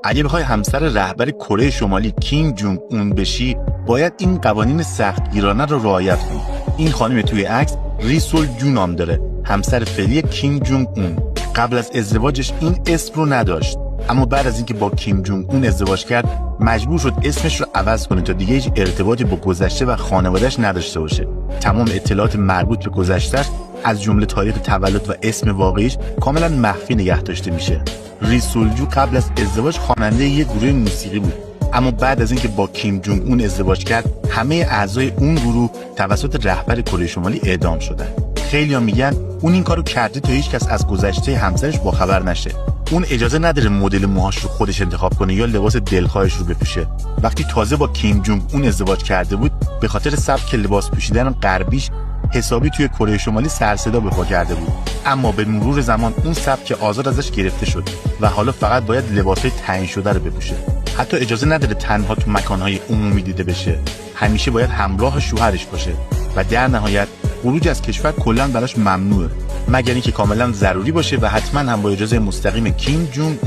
اگه بخوای همسر رهبر کره شمالی کیم جونگ اون بشی، باید این قوانین سختگیرانه رو رعایت کنی. این خانم توی عکس ری سول جو نام داره، همسر فعلی کیم جونگ اون. قبل از ازدواجش این اسم رو نداشت، اما بعد از اینکه با کیم جونگ اون ازدواج کرد مجبور شد اسمش رو عوض کنه تا دیگه هیچ ارتباطی با گذشته و خانواده‌اش نداشته باشه. تمام اطلاعات مربوط به گذشته‌اش از جمله تاریخ تولد و اسم واقعیش کاملا مخفی نگه داشته میشه. ری سول جو قبل از ازدواج خواننده یک گروه موسیقی بود، اما بعد از اینکه با کیم جونگ اون ازدواج کرد همه اعضای اون گروه توسط رهبر کره شمالی اعدام شدن. خیلی‌ها میگن اون این کارو کرده تا هیچ کس از گذشته همسرش باخبر نشه. اون اجازه نداره مدل موهاش رو خودش انتخاب کنه یا لباس دلخواهش رو بپوشه. وقتی تازه با کیم جونگ اون ازدواج کرده بود، به خاطر سبک لباس پوشیدن غربیش حسابی توی کره شمالی سر صدا به پا کرده بود. اما به مرور زمان اون سبک آزاد ازش گرفته شد و حالا فقط باید لباسای تعیین شده رو بپوشه. حتی اجازه نداره تنها تو مکانهای عمومی دیده بشه. همیشه باید همراه شوهرش باشه و در نهایت خروج از کشور کلا براش ممنوعه، مگر اینکه کاملا ضروری باشه و حتما هم با اجازه مستقیم کیم جونگ اون.